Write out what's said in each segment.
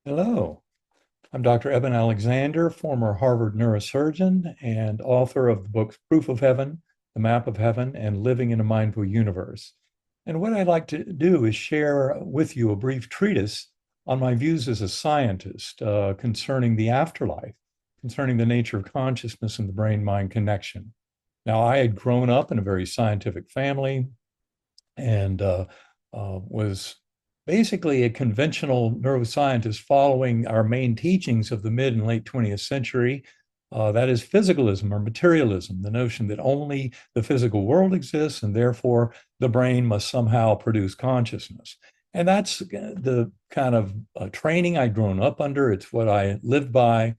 Hello, I'm Dr. Eben Alexander, former Harvard neurosurgeon and author of the books Proof of Heaven, The Map of Heaven, and Living in a Mindful Universe. And what I'd like to do is share with you a brief treatise on my views as a scientist concerning the afterlife, concerning the nature of consciousness and the brain-mind connection. Now, I had grown up in a very scientific family and was basically a conventional neuroscientist following our main teachings of the mid and late 20th century. That is physicalism or materialism, the notion that only the physical world exists and therefore the brain must somehow produce consciousness. And that's the kind of training I'd grown up under. It's what I lived by.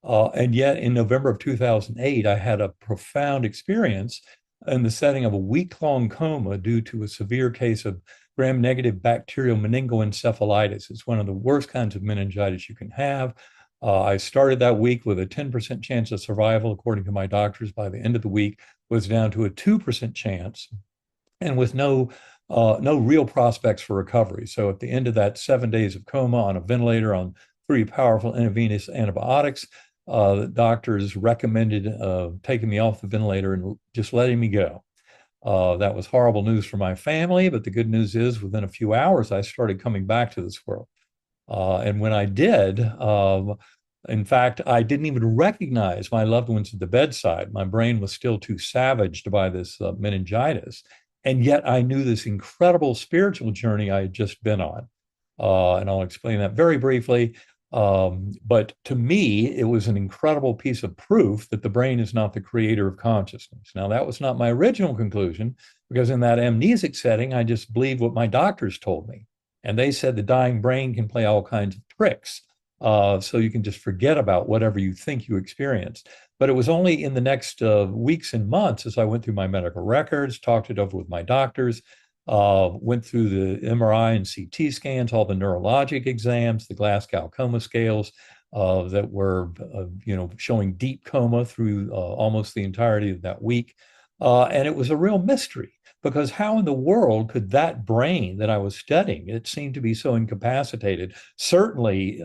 And yet, in November of 2008, I had a profound experience in the setting of a week-long coma due to a severe case of gram-negative bacterial meningoencephalitis. It's one of the worst kinds of meningitis you can have. I started that week with a 10% chance of survival, according to my doctors. By the end of the week, was down to a 2% chance, and with no real prospects for recovery. So at the end of that 7 days of coma on a ventilator on three powerful intravenous antibiotics, the doctors recommended taking me off the ventilator and just letting me go. That was horrible news for my family, but the good news is within a few hours, I started coming back to this world. And when I did, in fact, I didn't even recognize my loved ones at the bedside. My brain was still too savaged by this meningitis. And yet I knew this incredible spiritual journey I had just been on. And I'll explain that very briefly. But to me, it was an incredible piece of proof that the brain is not the creator of consciousness. Now, that was not my original conclusion, because in that amnesic setting, I just believed what my doctors told me. And they said the dying brain can play all kinds of tricks. So you can just forget about whatever you think you experienced. But it was only in the next weeks and months as I went through my medical records, talked it over with my doctors, went through the MRI and CT scans, all the neurologic exams, the Glasgow coma scales that were, showing deep coma through almost the entirety of that week. And it was a real mystery because how in the world could that brain that I was studying, it seemed to be so incapacitated, certainly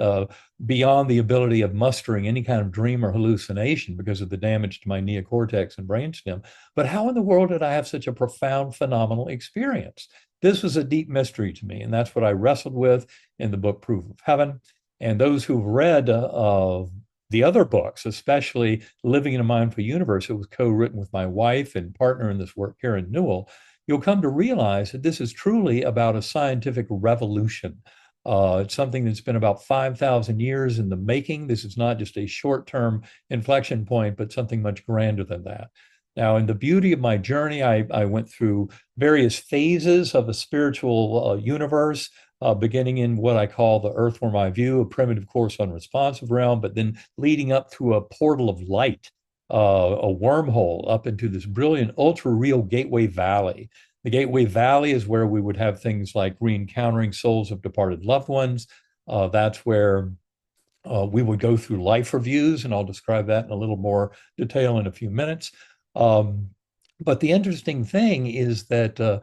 beyond the ability of mustering any kind of dream or hallucination because of the damage to my neocortex and brainstem. But how in the world did I have such a profound, phenomenal experience? This was a deep mystery to me, and that's what I wrestled with in the book Proof of Heaven. And those who've read the other books, especially Living in a Mindful Universe, it was co-written with my wife and partner in this work, Karen Newell, you'll come to realize that this is truly about a scientific revolution. It's something that's been about 5,000 years in the making. This is not just a short-term inflection point, but something much grander than that. Now, in the beauty of my journey, I went through various phases of a spiritual universe, beginning in what I call the Earthworm Eye View, a primitive course unresponsive realm, but then leading up through a portal of light, a wormhole up into this brilliant, ultra real Gateway Valley. The Gateway Valley is where we would have things like re-encountering souls of departed loved ones. That's where we would go through life reviews, and I'll describe that in a little more detail in a few minutes. But the interesting thing is that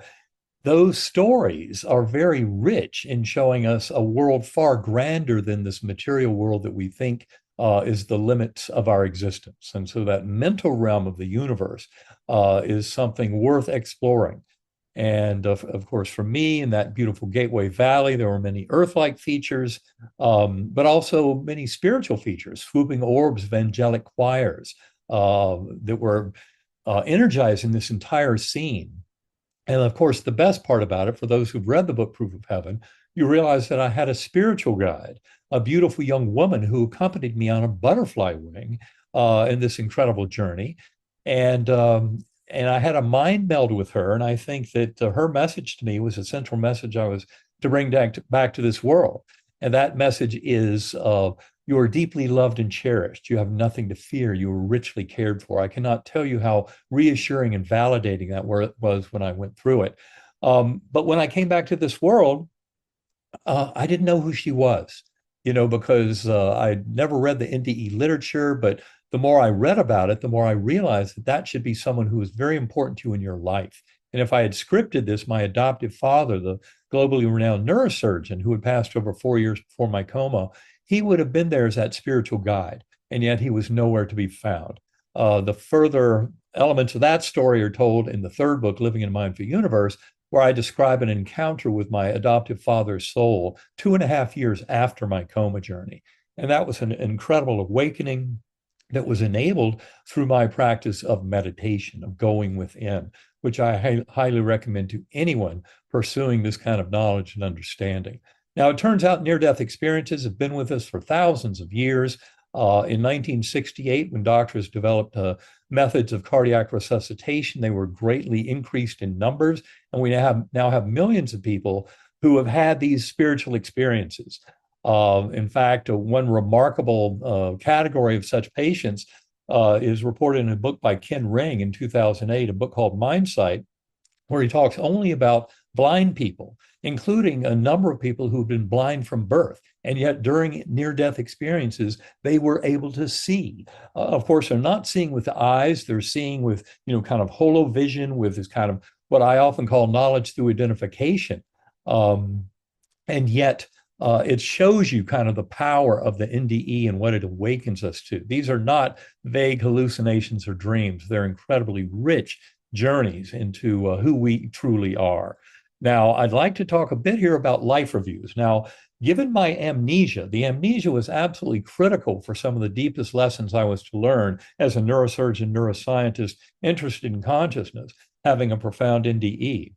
those stories are very rich in showing us a world far grander than this material world that we think is the limits of our existence. And so that mental realm of the universe is something worth exploring. And of course, for me in that beautiful Gateway Valley, there were many Earth-like features, but also many spiritual features, swooping orbs of angelic choirs that were energizing this entire scene. And of course, the best part about it, for those who've read the book Proof of Heaven, you realize that I had a spiritual guide, a beautiful young woman who accompanied me on a butterfly wing in this incredible journey. And I had a mind meld with her. And I think that her message to me was a central message I was to bring back to this world. And that message is you are deeply loved and cherished. You have nothing to fear. You are richly cared for. I cannot tell you how reassuring and validating that was when I went through it. But when I came back to this world, I didn't know who she was, because I'd never read the NDE literature, but the more I read about it, the more I realized that that should be someone who was very important to you in your life. And if I had scripted this, my adoptive father, the globally renowned neurosurgeon who had passed over 4 years before my coma, he would have been there as that spiritual guide, and yet he was nowhere to be found. The further elements of that story are told in the third book, Living in a Mindful Universe, where I describe an encounter with my adoptive father's soul 2.5 years after my coma journey. And that was an incredible awakening that was enabled through my practice of meditation, of going within, which I highly recommend to anyone pursuing this kind of knowledge and understanding. Now, it turns out near-death experiences have been with us for thousands of years. In 1968, when doctors developed methods of cardiac resuscitation, they were greatly increased in numbers, and we now have millions of people who have had these spiritual experiences. In fact, one remarkable category of such patients is reported in a book by Ken Ring in 2008, a book called Mindsight, where he talks only about blind people, including a number of people who've been blind from birth. And yet during near-death experiences, they were able to see. Of course, they're not seeing with the eyes, they're seeing with, kind of holovision, with this kind of what I often call knowledge through identification. And yet it shows you kind of the power of the NDE and what it awakens us to. These are not vague hallucinations or dreams. They're incredibly rich journeys into who we truly are. Now, I'd like to talk a bit here about life reviews. Now, given my amnesia, the amnesia was absolutely critical for some of the deepest lessons I was to learn as a neurosurgeon, neuroscientist interested in consciousness, having a profound NDE.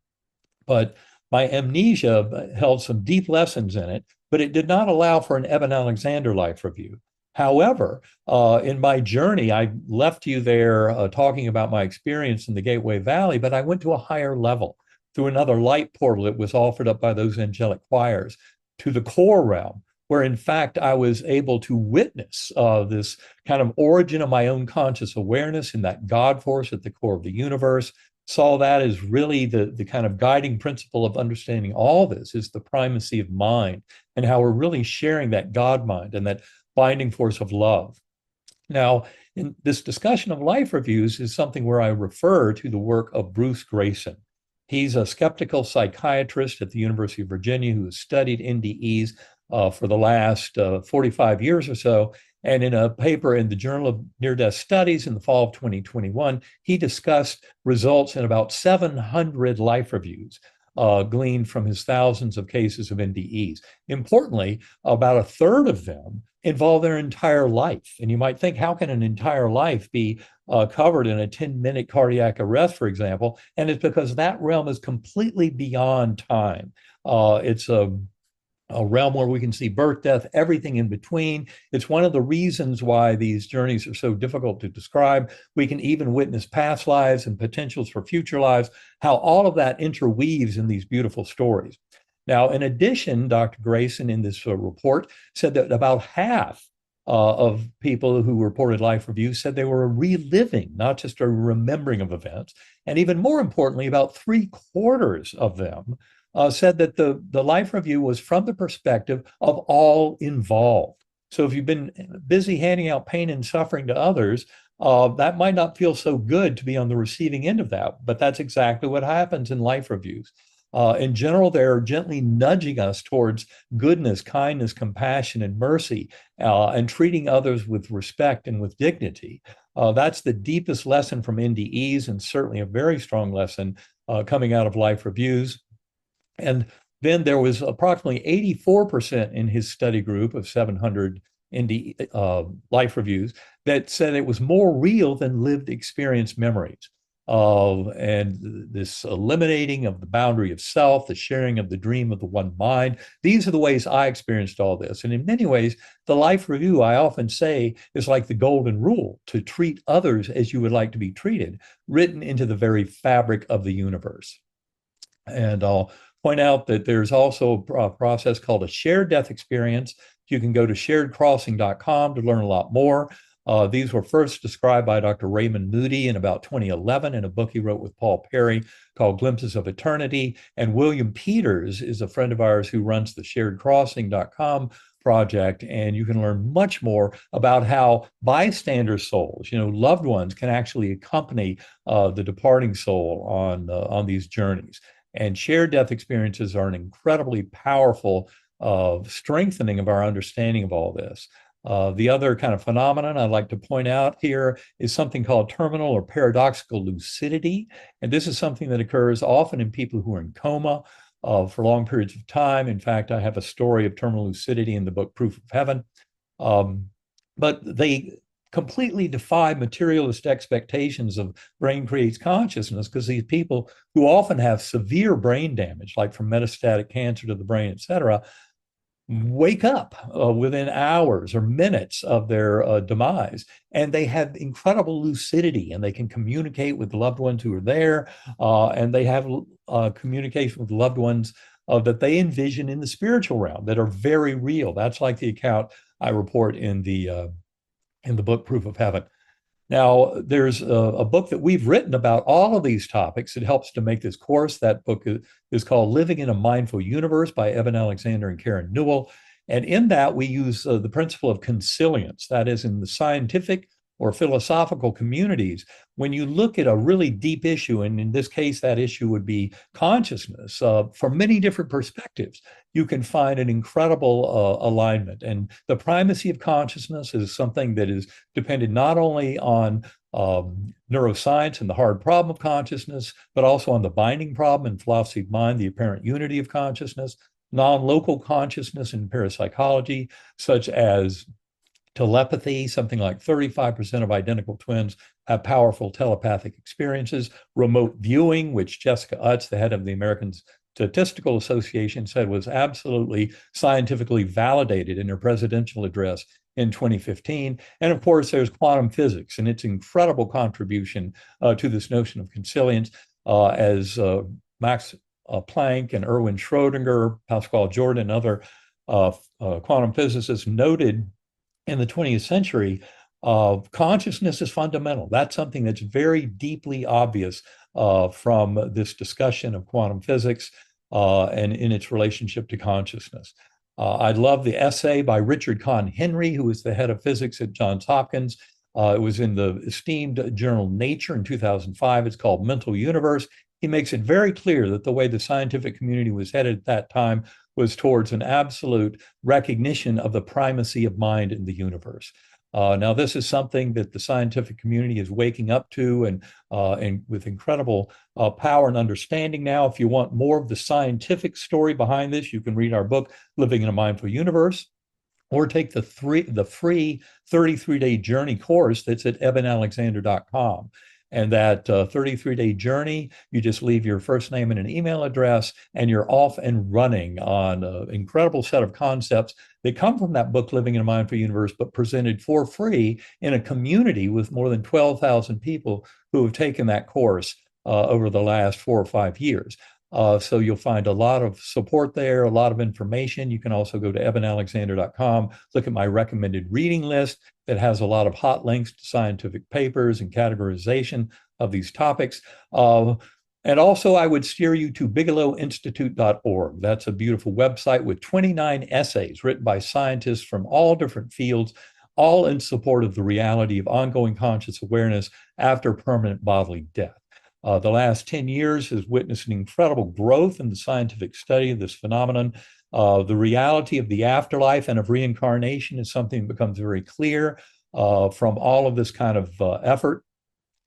But my amnesia held some deep lessons in it, but it did not allow for an Eben Alexander life review. However, in my journey, I left you there talking about my experience in the Gateway Valley, but I went to a higher level through another light portal that was offered up by those angelic choirs to the core realm, where in fact I was able to witness this kind of origin of my own conscious awareness in that God force at the core of the universe. Saw that as really the kind of guiding principle of understanding all this is the primacy of mind and how we're really sharing that God mind and that binding force of love. Now, in this discussion of life reviews is something where I refer to the work of Bruce Greyson. He's a skeptical psychiatrist at the University of Virginia who has studied NDEs for the last 45 years or so. And in a paper in the Journal of Near-Death Studies in the fall of 2021, he discussed results in about 700 life reviews gleaned from his thousands of cases of NDEs. Importantly, about a third of them involve their entire life. And you might think, how can an entire life be covered in a 10-minute cardiac arrest, for example? And it's because that realm is completely beyond time. It's a realm where we can see birth, death, everything in between. It's one of the reasons why these journeys are so difficult to describe. We can even witness past lives and potentials for future lives, how all of that interweaves in these beautiful stories. Now, in addition, Dr. Greyson in this report said that about half of people who reported life reviews said they were reliving, not just a remembering of events. And even more importantly, about 3/4 of them said that the life review was from the perspective of all involved. So if you've been busy handing out pain and suffering to others, that might not feel so good to be on the receiving end of that, but that's exactly what happens in life reviews. In general, they're gently nudging us towards goodness, kindness, compassion, and mercy, and treating others with respect and with dignity. That's the deepest lesson from NDEs, and certainly a very strong lesson coming out of life reviews. And then there was approximately 84% in his study group of 700 life reviews that said it was more real than lived experience memories. And this eliminating of the boundary of self, the sharing of the dream of the one mind. These are the ways I experienced all this. And in many ways, the life review, I often say, is like the golden rule to treat others as you would like to be treated, written into the very fabric of the universe. And I'll point out that there's also a process called a shared death experience. You can go to sharedcrossing.com to learn a lot more. These were first described by Dr. Raymond Moody in about 2011 in a book he wrote with Paul Perry called Glimpses of Eternity. And William Peters is a friend of ours who runs the sharedcrossing.com project. And you can learn much more about how bystander souls, loved ones, can actually accompany the departing soul on these journeys. And shared death experiences are an incredibly powerful strengthening of our understanding of all this. The other kind of phenomenon I'd like to point out here is something called terminal or paradoxical lucidity. And this is something that occurs often in people who are in coma for long periods of time. In fact, I have a story of terminal lucidity in the book Proof of Heaven. But they completely defy materialist expectations of brain creates consciousness, because these people who often have severe brain damage, like from metastatic cancer to the brain, et cetera, wake up within hours or minutes of their demise, and they have incredible lucidity, and they can communicate with loved ones who are there, and they have communication with loved ones that they envision in the spiritual realm that are very real. That's like the account I report in the book Proof of Heaven. Now, there's a book that we've written about all of these topics. It helps to make this course. That book is called Living in a Mindful Universe by Eben Alexander and Karen Newell. And in that, we use the principle of consilience. That is, in the scientific or philosophical communities, when you look at a really deep issue, and in this case, that issue would be consciousness, from many different perspectives, you can find an incredible alignment. And the primacy of consciousness is something that is dependent not only on neuroscience and the hard problem of consciousness, but also on the binding problem in philosophy of mind, the apparent unity of consciousness, non-local consciousness in parapsychology, such as telepathy. Something like 35% of identical twins have powerful telepathic experiences. Remote viewing, which Jessica Utz, the head of the American Statistical Association, said was absolutely scientifically validated in her presidential address in 2015. And of course, there's quantum physics and its incredible contribution to this notion of consilience, as Max Planck and Erwin Schrödinger, Pascal Jordan, and other quantum physicists noted in the 20th century. Consciousness is fundamental. That's something that's very deeply obvious from this discussion of quantum physics and in its relationship to consciousness. I love the essay by Richard Kahn Henry, who is the head of physics at Johns Hopkins. It was in the esteemed journal Nature in 2005. It's called Mental Universe. He makes it very clear that the way the scientific community was headed at that time was towards an absolute recognition of the primacy of mind in the universe. Now, this is something that the scientific community is waking up to, and with incredible power and understanding now. If you want more of the scientific story behind this, you can read our book, Living in a Mindful Universe, or take the free 33-day journey course that's at ebenalexander.com. And that 33-day journey, you just leave your first name and an email address, and you're off and running on an incredible set of concepts that come from that book, Living in a Mindful Universe, but presented for free in a community with more than 12,000 people who have taken that course over the last 4 or 5 years. So you'll find a lot of support there, a lot of information. You can also go to ebenalexander.com, look at my recommended reading list that has a lot of hot links to scientific papers and categorization of these topics. And also, I would steer you to bigelowinstitute.org. That's a beautiful website with 29 essays written by scientists from all different fields, all in support of the reality of ongoing conscious awareness after permanent bodily death. The last 10 years has witnessed an incredible growth in the scientific study of this phenomenon. The reality of the afterlife and of reincarnation is something that becomes very clear from all of this kind of effort.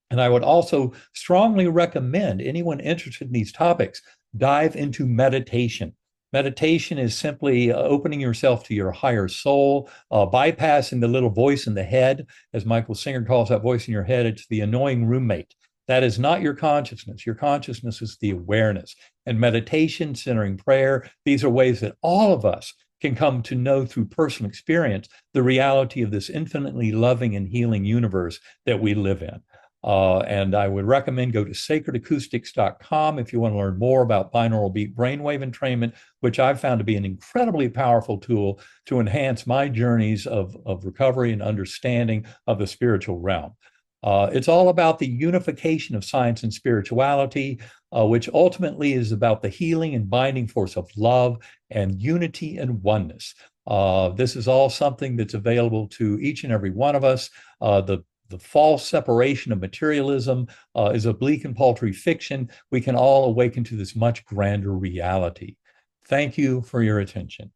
And I would also strongly recommend anyone interested in these topics dive into meditation. Meditation is simply opening yourself to your higher soul, bypassing the little voice in the head. As Michael Singer calls that voice in your head, it's the annoying roommate. That is not your consciousness. Your consciousness is the awareness. And meditation, centering prayer, these are ways that all of us can come to know through personal experience the reality of this infinitely loving and healing universe that we live in. And I would recommend go to sacredacoustics.com if you want to learn more about binaural beat brainwave entrainment, which I've found to be an incredibly powerful tool to enhance my journeys of recovery and understanding of the spiritual realm. It's all about the unification of science and spirituality, which ultimately is about the healing and binding force of love and unity and oneness. This is all something that's available to each and every one of us. The the false separation of materialism is a bleak and paltry fiction. We can all awaken to this much grander reality. Thank you for your attention.